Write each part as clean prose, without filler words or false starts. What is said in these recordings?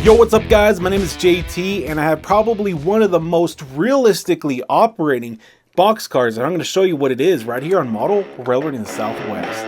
Yo, what's up guys? My name is JT and I have probably one of the most realistically operating boxcars, and I'm going to show you what it is right here on Model Railroad in the Southwest.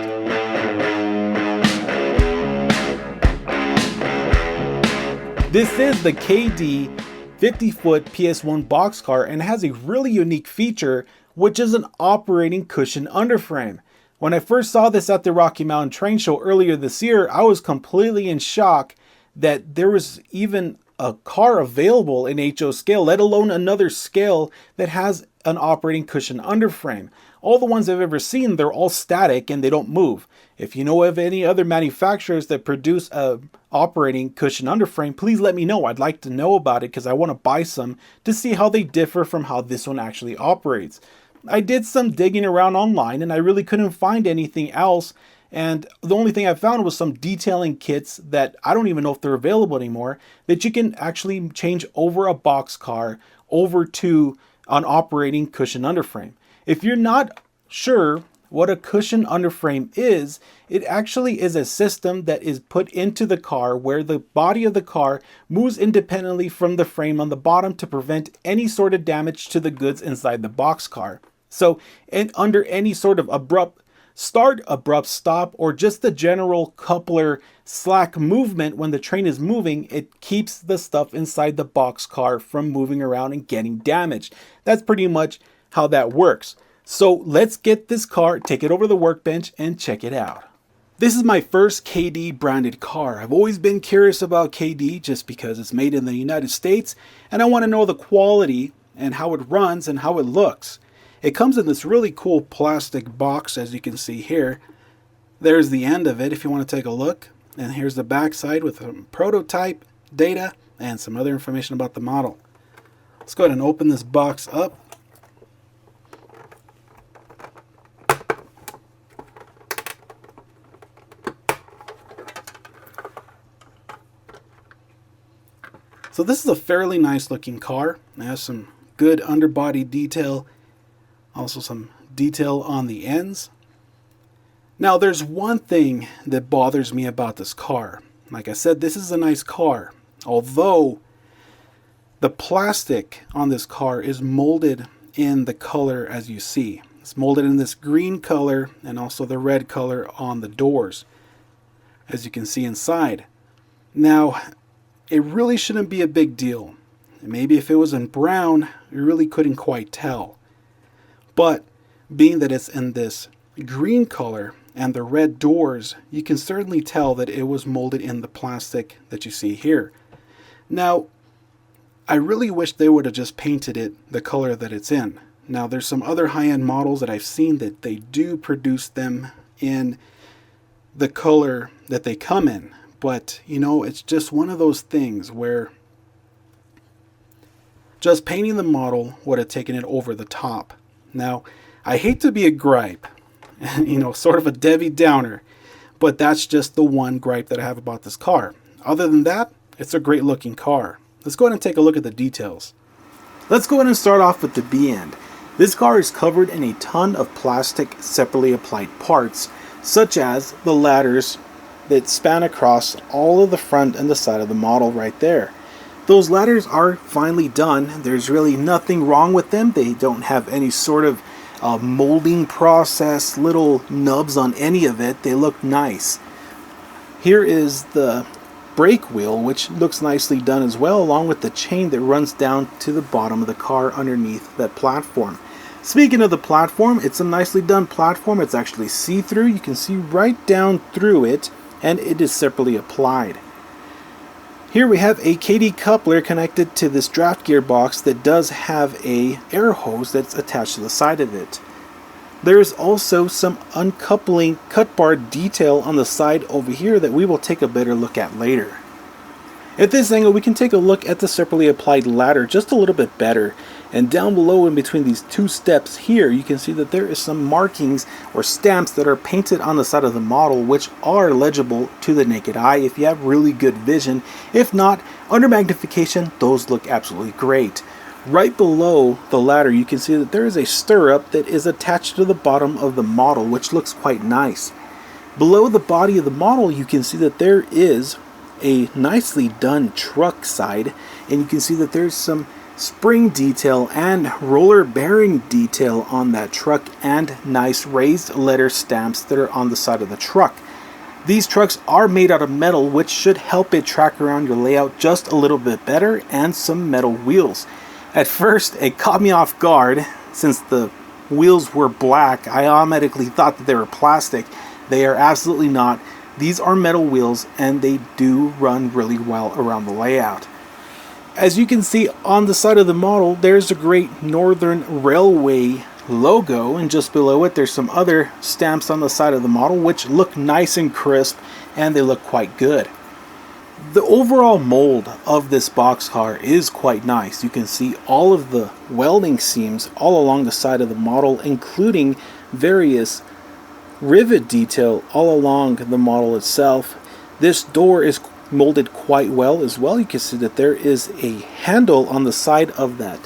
This is the Kadee 50-foot PS1 boxcar and it has a really unique feature, which is an operating cushion underframe. When I first saw this at the Rocky Mountain Train Show earlier this year, I was completely in shock that there was even a car available in HO scale, let alone another scale that has an operating cushion underframe. All the ones I've ever seen, they're all static and they don't move. If you know of any other manufacturers that produce a operating cushion underframe, please let me know. I'd like to know about it because I want to buy some to see how they differ from how this one actually operates. I did some digging around online and I really couldn't find anything else. And the only thing I found was some detailing kits that I don't even know if they're available anymore, that you can actually change over a boxcar over to an operating cushion underframe. If you're not sure what a cushion underframe is, it actually is a system that is put into the car where the body of the car moves independently from the frame on the bottom to prevent any sort of damage to the goods inside the boxcar. So, under any sort of abrupt start, abrupt stop, or just the general coupler slack movement when the train is moving, it keeps the stuff inside the boxcar from moving around and getting damaged. That's pretty much how that works. So let's get this car, take it over the workbench, and check it out. This is my first Kadee branded car. I've always been curious about Kadee just because it's made in the United States, and I want to know the quality and how it runs and how it looks. It comes in this really cool plastic box, as you can see here. There's the end of it if you want to take a look. And here's the back side with some prototype data and some other information about the model. Let's go ahead and open this box up. So this is a fairly nice looking car. It has some good underbody detail. Also some detail on the ends. Now there's one thing that bothers me about this car. Like I said, this is a nice car. Although the plastic on this car is molded in the color as you see. It's molded in this green color and also the red color on the doors, as you can see inside. Now, it really shouldn't be a big deal. Maybe if it was in brown, you really couldn't quite tell. But being that it's in this green color and the red doors, you can certainly tell that it was molded in the plastic that you see here. Now, I really wish they would have just painted it the color that it's in. Now, there's some other high-end models that I've seen that they do produce them in the color that they come in. But, you know, it's just one of those things where just painting the model would have taken it over the top. Now, I hate to be a gripe, you know, sort of a Debbie Downer, but that's just the one gripe that I have about this car. Other than that, it's a great looking car. Let's go ahead and take a look at the details. Let's go ahead and start off with the B end. This car is covered in a ton of plastic separately applied parts, such as the ladders that span across all of the front and the side of the model right there. Those ladders are finely done. There's really nothing wrong with them. They don't have any sort of molding process, little nubs on any of it. They look nice. Here is the brake wheel, which looks nicely done as well, along with the chain that runs down to the bottom of the car underneath that platform. Speaking of the platform, it's a nicely done platform. It's actually see-through. You can see right down through it, and it is separately applied. Here we have a Kadee coupler connected to this draft gearbox that does have a air hose that's attached to the side of it. There is also some uncoupling cut bar detail on the side over here that we will take a better look at later. At this angle, we can take a look at the separately applied ladder just a little bit better. And down below in between these two steps here, you can see that there is some markings or stamps that are painted on the side of the model, which are legible to the naked eye if you have really good vision. If not, under magnification, those look absolutely great. Right below the ladder, you can see that there is a stirrup that is attached to the bottom of the model, which looks quite nice. Below the body of the model, you can see that there is a nicely done truck side, and you can see that there's some spring detail and roller bearing detail on that truck, and nice raised letter stamps that are on the side of the truck. These trucks are made out of metal, which should help it track around your layout just a little bit better, and some metal wheels. At first, it caught me off guard since the wheels were black. I automatically thought that they were plastic. They are absolutely not. These are metal wheels, and they do run really well around the layout. As you can see on the side of the model, there's a Great Northern Railway logo, and just below it there's some other stamps on the side of the model which look nice and crisp, and they look quite good. The overall mold of this boxcar is quite nice. You can see all of the welding seams all along the side of the model, including various rivet detail all along the model itself. This door is molded quite well as well. You can see that there is a handle on the side of that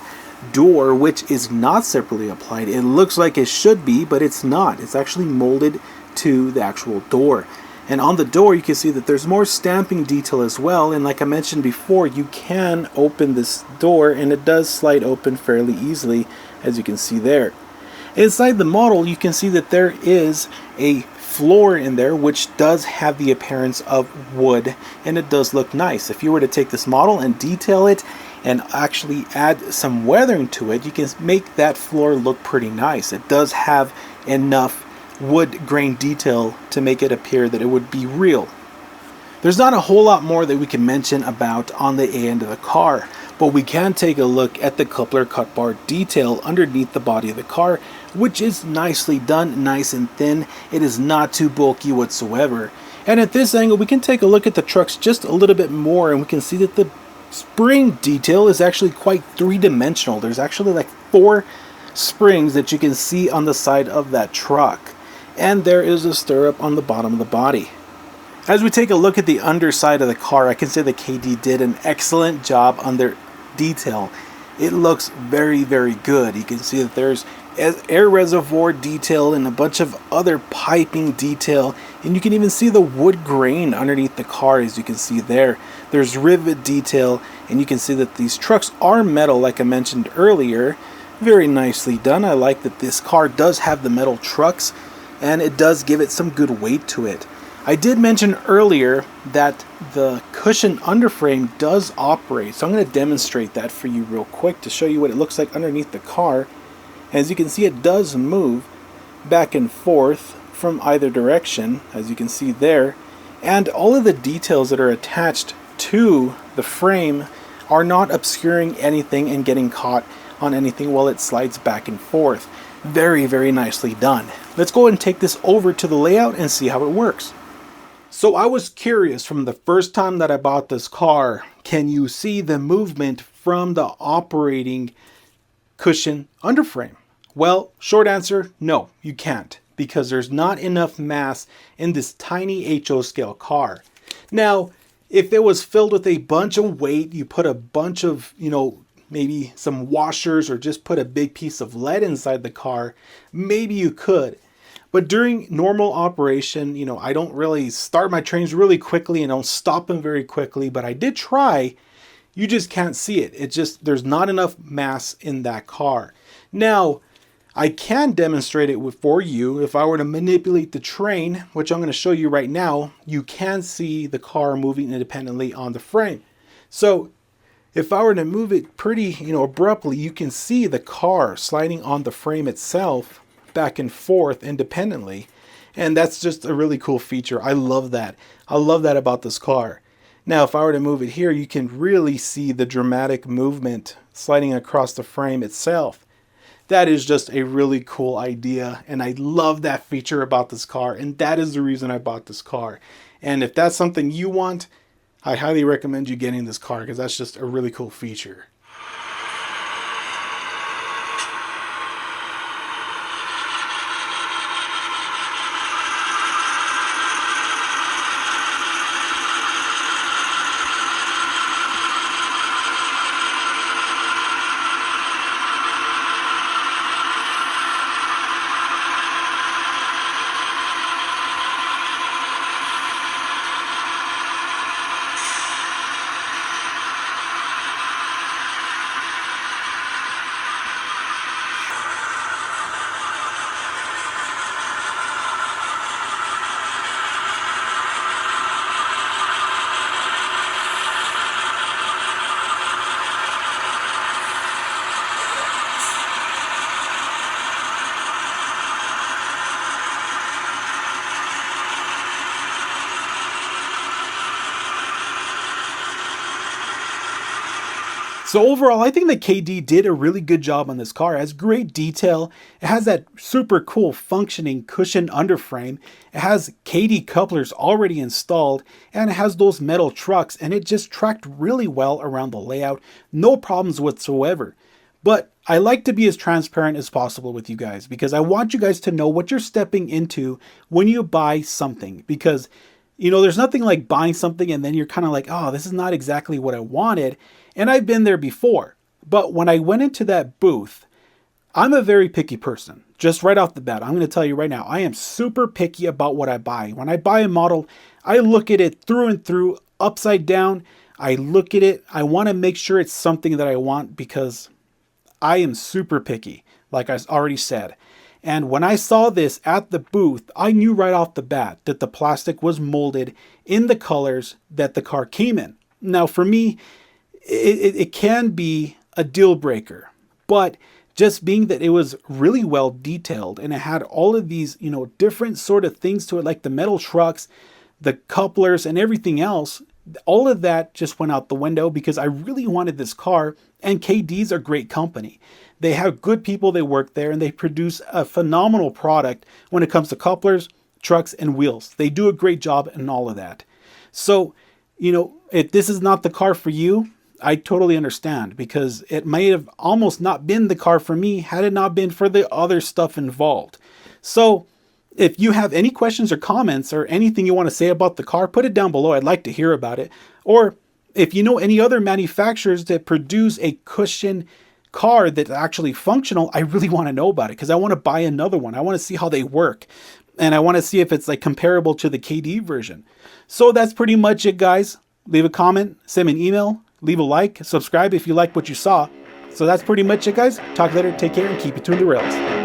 door which is not separately applied. It looks like it should be, but it's not. It's actually molded to the actual door. And on the door you can see that there's more stamping detail as well, and like I mentioned before, you can open this door and it does slide open fairly easily, as you can see there. Inside the model you can see that there is a floor in there which does have the appearance of wood, and it does look nice. If you were to take this model and detail it and actually add some weathering to it, you can make that floor look pretty nice. It does have enough wood grain detail to make it appear that it would be real. There's not a whole lot more that we can mention about on the end of the car, but we can take a look at the coupler cut bar detail underneath the body of the car, which is nicely done, nice and thin. It is not too bulky whatsoever. And at this angle we can take a look at the trucks just a little bit more, and we can see that the spring detail is actually quite three-dimensional. There's actually like 4 springs that you can see on the side of that truck, and there is a stirrup on the bottom of the body. As we take a look at the underside of the car, I can say that Kadee did an excellent job on their detail. It looks very, very good. You can see that there's air reservoir detail and a bunch of other piping detail, and you can even see the wood grain underneath the car, as you can see there. There's rivet detail, and you can see that these trucks are metal, like I mentioned earlier. Very nicely done. I like that this car does have the metal trucks, and it does give it some good weight to it. I did mention earlier that the cushion underframe does operate, so I'm going to demonstrate that for you real quick to show you what it looks like underneath the car. As you can see, it does move back and forth from either direction, as you can see there, and all of the details that are attached to the frame are not obscuring anything and getting caught on anything while it slides back and forth. Very, very nicely done. Let's go ahead and take this over to the layout and see how it works. So I was curious from the first time that I bought this car, can you see the movement from the operating cushion underframe? Well, short answer, no, you can't, because there's not enough mass in this tiny HO scale car. Now, if it was filled with a bunch of weight, you put a bunch of, maybe some washers or just put a big piece of lead inside the car, maybe you could. But during normal operation, I don't really start my trains really quickly and don't stop them very quickly, but I did try. You just can't see it. There's not enough mass in that car. Now, I can demonstrate it for you. If I were to manipulate the train, which I'm going to show you right now, you can see the car moving independently on the frame. So if I were to move it pretty, abruptly, you can see the car sliding on the frame itself back and forth independently. And that's just a really cool feature. I love that. I love that about this car. Now, if I were to move it here, you can really see the dramatic movement sliding across the frame itself. That is just a really cool idea, and I love that feature about this car, and that is the reason I bought this car. And if that's something you want, I highly recommend you getting this car, because that's just a really cool feature. So overall, I think that KD did a really good job on this car. It has great detail. It has that super cool functioning cushion underframe. It has KD couplers already installed, and it has those metal trucks, and it just tracked really well around the layout. No problems whatsoever. But I like to be as transparent as possible with you guys because I want you guys to know what you're stepping into when you buy something. Because, you know, there's nothing like buying something and then you're kind of like, oh, this is not exactly what I wanted. And I've been there before. But when I went into that booth, I'm a very picky person. Just right off the bat, I'm going to tell you right now, I am super picky about what I buy. When I buy a model, I look at it through and through, upside down. I look at it. I want to make sure it's something that I want because I am super picky, like I already said. And when I saw this at the booth, I knew right off the bat that the plastic was molded in the colors that the car came in. Now, for me, it can be a deal breaker, but just being that it was really well detailed and it had all of these, you know, different sort of things to it, like the metal trucks, the couplers and everything else, all of that just went out the window because I really wanted this car. And KD's a great company. They have good people that work there and they produce a phenomenal product when it comes to couplers, trucks, and wheels. They do a great job in all of that. So, you know, if this is not the car for you, I totally understand because it may have almost not been the car for me had it not been for the other stuff involved. So if you have any questions or comments or anything you want to say about the car, put it down below. I'd like to hear about it. Or if you know any other manufacturers that produce a cushion car that's actually functional, I really want to know about it because I want to buy another one. I want to see how they work. And I want to see if it's like comparable to the KD version. So that's pretty much it, guys. Leave a comment, send me an email, leave a like, subscribe if you like what you saw. So that's pretty much it, guys. Talk later, take care, and keep it between the rails.